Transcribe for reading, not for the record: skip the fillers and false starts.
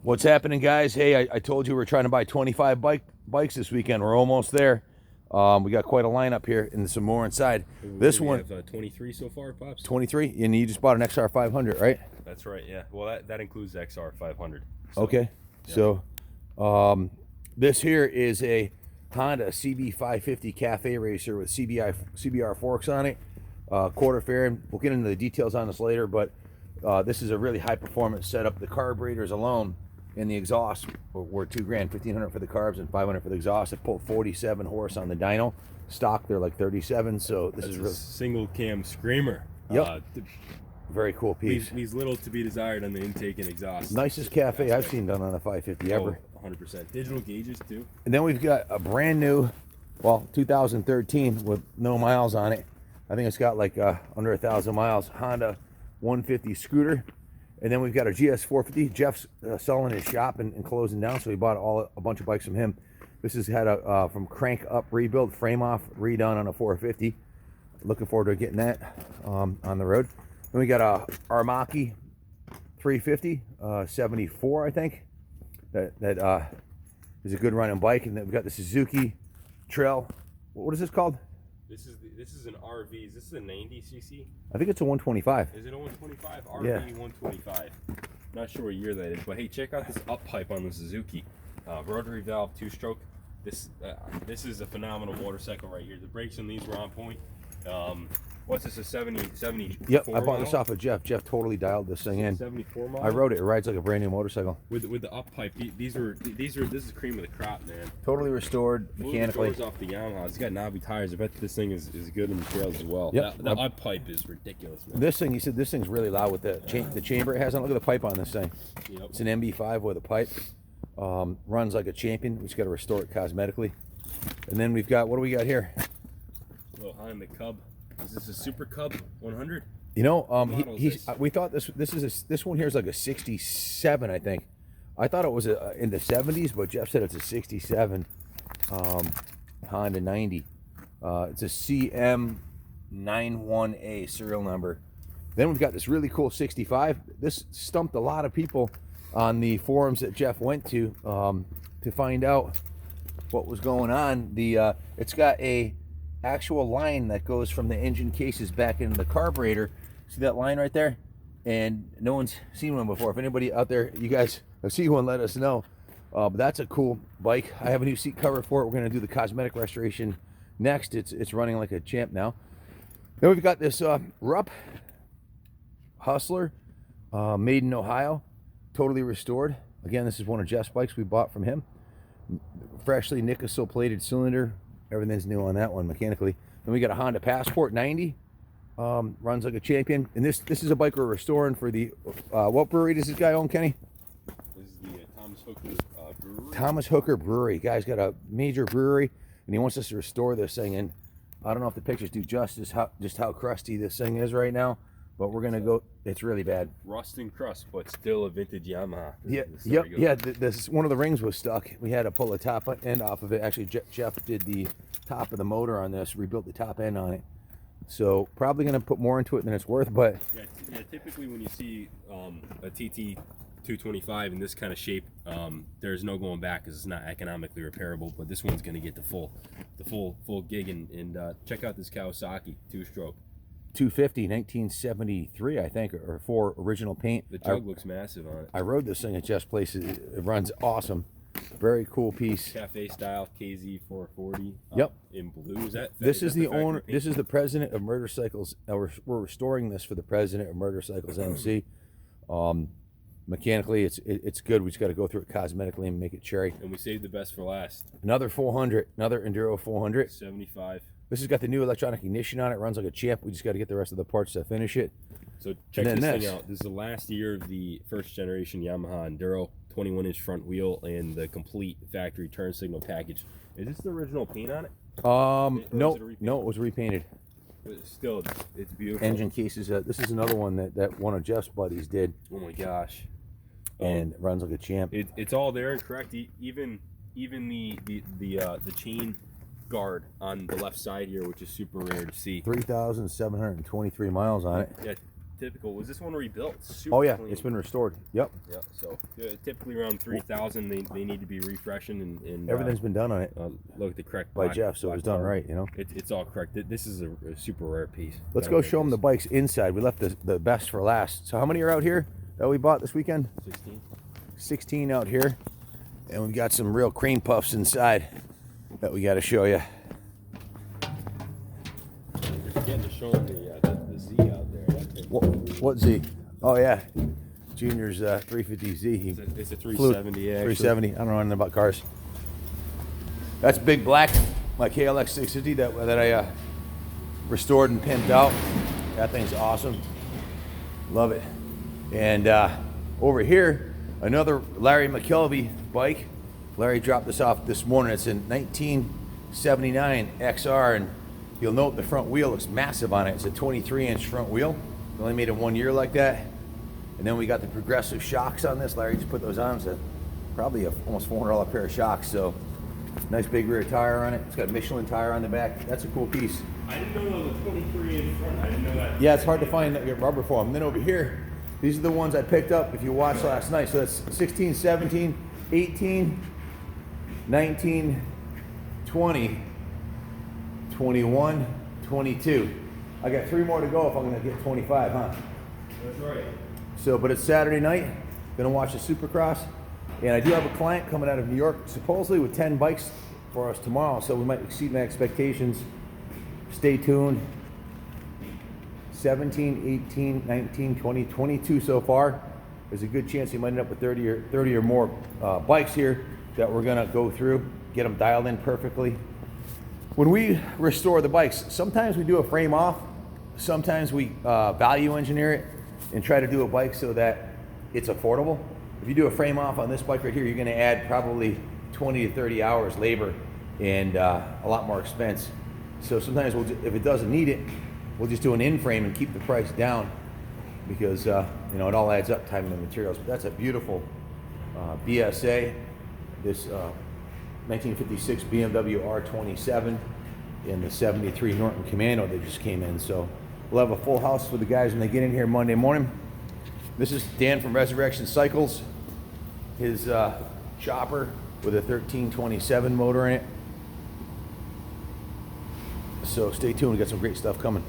What's happening, guys? Hey, I told you we're trying to buy 25 bikes this weekend. We're almost there. We got quite a lineup here and some more inside. This one have 23 so far, Pops. 23, and you just bought an XR 500, right? That's right. Yeah. Well, that includes the XR 500. So, okay. Yeah. So, this here is a Honda CB 550 Cafe Racer with CBR forks on it, quarter fairing. We'll get into the details on this later, but this is a really high performance setup. The carburetors alone and the exhaust were $2,000, $1,500 for the carbs and $500 for the exhaust. It pulled 47 horse on the dyno. Stock they're like 37. So this is a really single cam screamer. Yep. Very cool piece. Leaves little to be desired on the intake and exhaust. Nicest cafe I've seen done on a 550 ever. 100%. Digital gauges too. And then we've got a brand new, well, 2013 with no miles on it. I think it's got like under 1,000 miles. Honda 150 scooter. And then we've got a GS 450. Jeff's selling his shop and closing down, so we bought a bunch of bikes from him. This has had a from crank up rebuild, frame off, redone on a 450. Looking forward to getting that on the road. Then we got a Aramaki 350, 74, I think. That is a good running bike. And then we've got the Suzuki Trail. What is this called? This is an RV. Is this a 90cc? I think it's a 125. Is it a 125? RV Yeah. 125. Not sure what year that is, but hey, check out this up pipe on the Suzuki. Rotary valve, two-stroke. This is a phenomenal motorcycle right here. The brakes on these were on point. What's this, a 70? Yep, I bought this off of Jeff. Jeff totally dialed this thing in. 74 model? I rode it. It rides like a brand new motorcycle. With the up pipe, this is cream of the crop, man. Totally restored mechanically. Doors off the Yamaha. It's got knobby tires. I bet this thing is good in the trails as well. Yep. The up pipe is ridiculous, man. This thing, he said, this thing's really loud with the chamber it has on. Look at the pipe on this thing. Yep. It's an MB5 with a pipe. Runs like a champion. We just got to restore it cosmetically. And then we've got, what do we got here? Little Honda Cub. Is this a Super Cub 100? You know, we thought this one here is like a 67, I think. I thought it was in the 70s, but Jeff said it's a 67 Honda 90. It's a CM91A serial number. Then we've got this really cool 65. This stumped a lot of people on the forums that Jeff went to find out what was going on. It's got a actual line that goes from the engine cases back into the carburetor. See that line right there? And no one's seen one before. If anybody out there, you guys have seen one, let us know. But that's a cool bike. I have a new seat cover for it. We're going to do the cosmetic restoration next. It's running like a champ now. Then we've got this Rupp Hustler, made in Ohio, totally restored. Again, this is one of Jeff's bikes we bought from him. Freshly Nickel plated cylinder. Everything's new on that one mechanically. Then we got a Honda Passport 90. Runs like a champion. And this is a bike we're restoring for the what brewery does this guy own, Kenny? This is the Thomas Hooker Brewery. Thomas Hooker Brewery. Guy's got a major brewery, and he wants us to restore this thing. And I don't know if the pictures do justice just how crusty this thing is right now, but we're gonna go. It's really bad. Rust and crust, but still a vintage Yamaha. This one of the rings was stuck. We had to pull the top end off of it. Actually, Jeff did the top of the motor on this, rebuilt the top end on it. So probably gonna put more into it than it's worth. But yeah, typically when you see a TT 225 in this kind of shape, there's no going back because it's not economically repairable. But this one's gonna get the full gig. And check out this Kawasaki Two-Stroke. 250, 1973, I think, or 4 original paint. The jug looks massive on it. I rode this thing at Jeff's place. It runs awesome. Very cool piece. Cafe style KZ 440. Yep. In blue. This is the owner. This is the president of Motorcycles. We're restoring this for the president of Motorcycles MC. Mechanically, it's good. We just got to go through it cosmetically and make it cherry. And we saved the best for last. Another 400. Another Enduro 400. 75. This has got the new electronic ignition on it. Runs like a champ. We just got to get the rest of the parts to finish it. So check this thing out. This is the last year of the first generation Yamaha Enduro, 21-inch front wheel, and the complete factory turn signal package. Is this the original paint on it? No, it was repainted. But still, it's beautiful. Engine cases. This is another one that one of Jeff's buddies did. Oh my gosh! And it runs like a champ. It's all there and correct. Even the chain guard on the left side here, which is super rare to see. 3,723 miles on it. Yeah, typical. Was this one rebuilt? Super Oh yeah, clean. it's been restored. Yep. Yeah, so typically around 3,000, they need to be refreshing and Everything's been done on it look at the correct by black, Jeff, so it was done bar. right, you know. It's all correct. This is a super rare piece. Let's I go like show them the this. bikes inside. We left the best for last. So how many are out here that we bought this weekend? 16. 16 out here, and we've got some real cream puffs inside that we got to show you. You're forgetting to show them the Z out there. That thing. What Z? Oh yeah, Junior's 350Z. It's a Flew 370. Actually. 370. I don't know anything about cars. That's Big Black, my KLX 650 that I restored and pimped out. That thing's awesome. Love it. And over here, another Larry McKelvey bike. Larry dropped this off this morning. It's in 1979 XR, and you'll note the front wheel looks massive on it. It's a 23-inch front wheel. They only made it 1 year like that. And then we got the progressive shocks on this. Larry just put those on. It's probably a almost $400 pair of shocks. So nice big rear tire on it. It's got a Michelin tire on the back. That's a cool piece. I didn't know there was a 23 in front. I didn't know that. Yeah, it's hard to find that rubber for them. Then over here, these are the ones I picked up if you watched last night. So that's 16, 17, 18, 19, 20, 21, 22. I got 3 more to go if I'm gonna get 25, huh? That's right. So, but it's Saturday night, gonna watch the Supercross, and I do have a client coming out of New York, supposedly with 10 bikes for us tomorrow, so we might exceed my expectations. Stay tuned. 17, 18, 19, 20, 22 so far. There's a good chance we might end up with 30 or more bikes here that we're gonna go through, get them dialed in perfectly. When we restore the bikes, sometimes we do a frame off, sometimes we value engineer it and try to do a bike so that it's affordable. If you do a frame off on this bike right here, you're gonna add probably 20 to 30 hours labor and a lot more expense. So sometimes if it doesn't need it, we'll just do an in-frame and keep the price down because you know, it all adds up, time and materials. But that's a beautiful BSA. This 1956 BMW R27 and the 73 Norton Commando that just came in. So we'll have a full house for the guys when they get in here Monday morning. This is Dan from Resurrection Cycles. His chopper with a 1327 motor in it. So stay tuned, we got some great stuff coming.